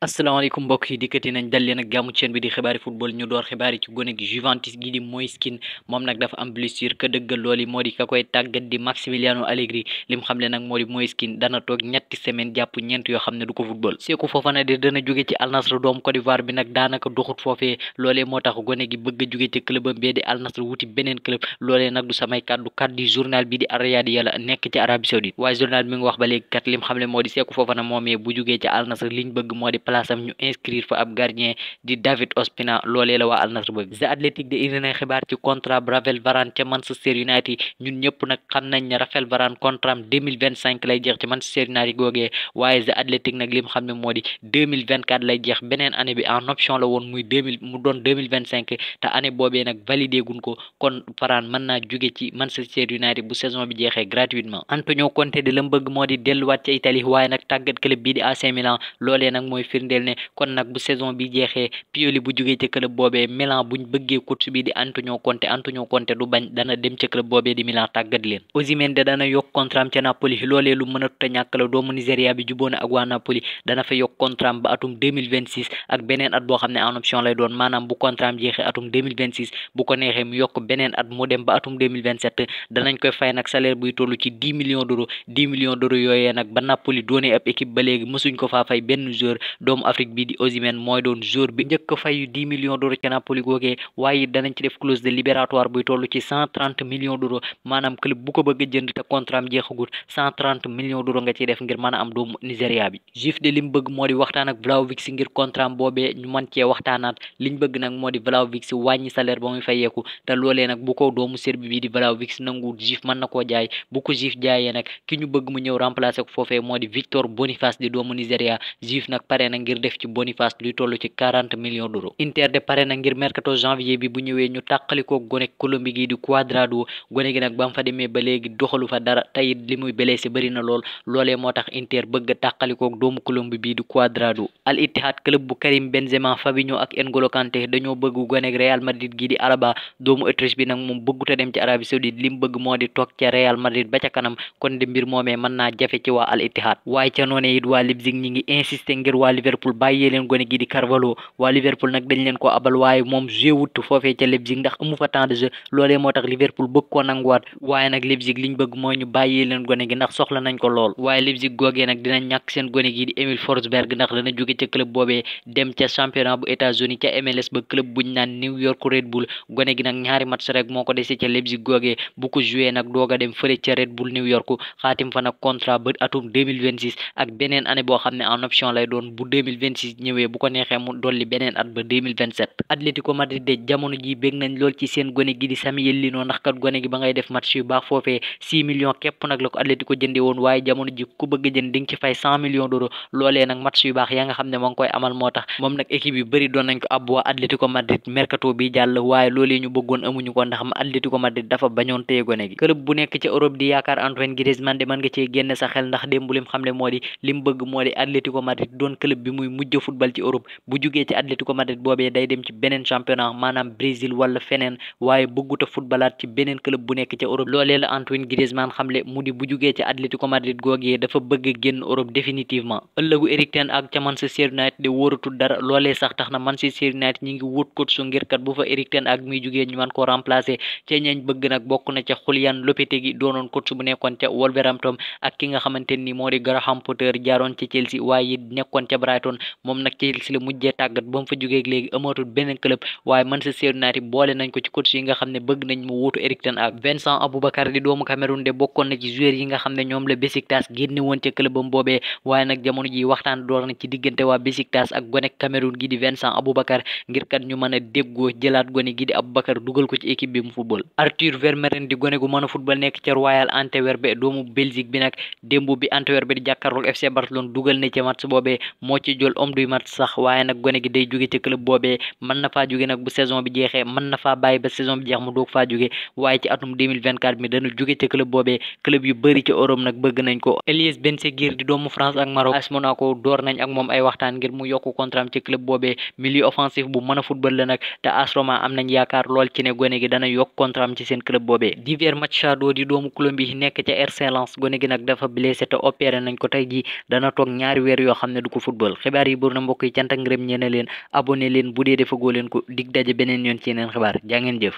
asalaamaaleykum mbokk yi dikkati nañ dal leen ak jàmm chaîne bi di xibaari football ñu door xibaar yi ci gone gi Juventus gi di Moise Kean moom nag dafa am blessure ka dëggal loolu moo di ka koy tàggat di Massimiliano Allegri lim xam le nag moo di Moise Kean dana toog ñetti semaine jàpp ñeent yoo xam ne du ko football Sékou Fofana de dana jóge ci Al Nassr doom Côte d'Ivoire bi nag daanaka doxut foofee loolee moo tax gone gi bëgg a jóge ci club am bee di Al Nassr wuti beneen club loolee nag du samay kàddu journal bi di Al-Riyadiyya la nekk ci Arabie Saoudite waaye journal bi mi ngi wax ba léegi kat lim xam le moo di Sékou Fofana moomee bu jógee ci Al Nassr liñ bëgg moo di place am ñu inscrire fa ab gardien di David Ospina loolee la waa Al Nassr bëgg. The Athletic de indi na xibaar ci contrat Raphaël Varane ca Manchester United ñun ñëpp nag xam nañ ne Raphaël Varane contrat am 2025 lay jeex ci Manchester United googee waaye The Athletic nag lim xam ne moo di 2024 lay jeex beneen année bi en option la woon muy 2025 te année boobee nag validé guñ ko kon Varane mën naa jóge ci Manchester United bu saison bi jeexee gratuitement. Antonio Conte de la mu bëgg moo di delluwaat ca Italie waaye nag tàggat club bii di AC Milan loolee nag mooy firndeel ne kon nag bu saison bi jeexee Pioli bu jógee ca club boobee Milan buñ bëggee coach bi di Antonio Conte du bañ dana dem ca club boobee di Milan tàggat leen. Osimhen de dana yokk contrat am ca Napoli loolee lu mën a tuta ñàkk la doomu Nigéria bi juboona ak waa Napoli dana fa yokk contrat am ba atum 2026 ak beneen at boo xam ne en option lay doon maanaam bu contrat am jeexee atum 2026 bu ko neexee mu yokk beneen at mu dem ba atum 2027 danañ koy fay nag salaire buy toll ci 10 millions d'euros yooyee nag ba Napoli doonee ab équipe ba léegi mësuñ ko faa fay benn joueur doomu Afrique bi di Osimhen mooy doon joueur bi njëkk fayu 10 millions d'euros ca Napoli googee waaye danañ ci def clause de libératoire buy toll ci 130 millions d'euros maanaam club bu ko bëgg a jënd te contrat am jeexagut 130 millions d'euros nga ciy def ngir mën a am doomu Nigéria bi Juve de lim bëgg moo di waxtaan ak Vlahovic ngir contrat am boobee ñu mën cee waxtaanaat liñ bëgg nag moo di Vlahovic wàññi salaire ba muy fayeeku te loolee nag bu ko doomu Serbi bi di Vlahovic nangu Juve mën na koo jaay bu ko Juve jaayee nag ki ñu bëgg mu ñëw remplacer ko foofee moo di Victor Boniface di doomu Nigéria Juve nag pare na ngir def ci Boniface luy toll ci 40 millions d'euros Inter de pare na ngir mercato janvier bi bu ñëwee ñu tàqalikoo gone Colombie gi di Cuadrado gone gi nag ba mu fa demee ba léegi doxalu fa dara tey li muy blessé bëri na lool loolee moo tax Inter bëgg a tàqalikoo doomu Colombie bii di Cuadrado Al Ittihad club bu Karim Benzema Fabinho ak N'Golo Kanté dañoo bëgg gone Real Madrid gi di Alaba doomu Autriche bi nag moom bëggut a dem ci Arabie Saoudite li mu bëgg moo di toog ca Real Madrid ba ca kanam kon de mbir moomee mën naa jafe ci waa Al Ittihad waaye ca noonee it waa Leipzig ñi ngi insister ngir waa Liverpool bàyyee leen gone gi di Carvalho waa Liverpool nag dañ leen ko abal waaye moom joué wut foofee ca Leipzig ndax amu fa temps de jeu loolee moo tax Liverpool bëgg koo nanguwaat waaye nag Leipzig liñ bëgg mooy ñu bàyyee leen gone gi ndax soxla nañ ko lool waaye Leipzig googee nag dina ñàkk seen gone gi di Emil Forsberg ndax dana jóge ca club boobee dem ca championnat bu États-Unis ca MLS ba club buñ naan New York Red Bull gone gi nag ñaari match rek moo ko dese ca Leipzig googee bu ko joué nag doog a dem fële ca Red Bull New York xaatim fa nag contrat ba atum 2026 ak beneen année boo xam ne en option lay doon bu 2026 ñëwee bu ko neexee mu dolli beneen at ba 2027 Atlético Madrid de jamono ji bég nañ lool ci seen gone gi di Samuel Lino ndax kat gone gi ba ngay def match yu baax foofee 6 millions képp nag la ko Atlético jënde woon waaye jamono ji ku bëgg jënd di nga ci fay 100 millions d'euros loolee nag match yu baax yaa nga xam ne moo ngi koy amal moo tax moom nag équipe yu bëri doon nañ ko ab waa Atlético Madrid mercato bi jàll waaye loolee ñu bëggoon amuñu ko ndax Atlético Madrid dafa bañoon téye gone gi club bu nekk ci Europe di yaakaar Antoine Griezmann de mën nga cee génne sa xel ndax démb lim xam ne moo di lim bëgg moo di Atlético Madrid doon club bi muy mujj football ci Europe bu jugee ci Atlético Madrid boobee day dem ci beneen championnat maanaam Brésil wala feneen waaye bëgguta footballaat ci beneen club bu nekk ca Europe loolee la Antoine Griezmann xamle mu di bu jugee ci Atlético Madrid googee dafa bëgg génn Europe définitivement ëllëgu Eric Ten Hag ca Manchester United de wóoratul dara loolee sax tax na Manchester United ñi ngi wut coach su ngir kat bu fa Eric Ten Hag muy jugee ñu mën koo remplacer ca ñañ bëgg nag bokk na ca Julian Lopetegui doonoon coach bu nekkoon ca Wolverhampton ak ki nga xamante ni moo di Graham Potter jaaroon ca Chelsea waaye nekkoon ca Brighton moom nag Chelsea la mujjee tàggat ba mu fa jógee léegi amatul beneen club waaye Manchester United boole nañ ko ci coach yi nga xam ne bëgg nañ mu wuutu Eric Ten Hag Vincent Aboubakar di doomu Cameroun de bokkoon na ci joueur yi nga xam ne ñoom la Besiktas génne woon ca clubam boobee waaye nag jamono ji waxtaan door na ci diggante waa Besiktas ak gone Cameroun gi di Vincent Aboubakar ngir kat ñu mën a déggoo jëlaat gone gi di Aboubakar dugal ko ci équipe bi mu football Arthur Vermeeren di gone gu mën a football nekk ca Royal Antwerp doomu Belgique bi nag démb bi Antwerp di jàkkaarloog FC Barcelone dugal na ca match boobee moo ci jël homme du match sax waaye nag gone gi day jóge ci club boobee mën na faa jóge nag bu saison bi jeexee mën na faa bàyyi ba saison bi jeex mu doog faa jóge waaye ci atum 2024 mi dana jóge ci club boobee club yu bëri ci Europe nag bëgg nañ ko Elias Benseghir di doomu France ak Maroc AS Monaco door nañ ak moom ay waxtaan ngir mu yokku contrat ci club boobee milieu offensif bu mën a football la nag te AS Roma am nañ yaakaar lool ci ne gone gi dana yokk contrat ci seen club boobee Diver Machado di doomu Colombie nekk ca RC Lens gone gi nag dafa blessé te opéré nañ ko tey ji dana toog ñaari weer yoo xam ne du ko football football xibaar yi buur na mbokk yi cant ak ngërëm ñeena leen abonné leen bu dee defagoo leen ko dig daje beneen yoon ci yeneen xibaar jaa ngeen jëf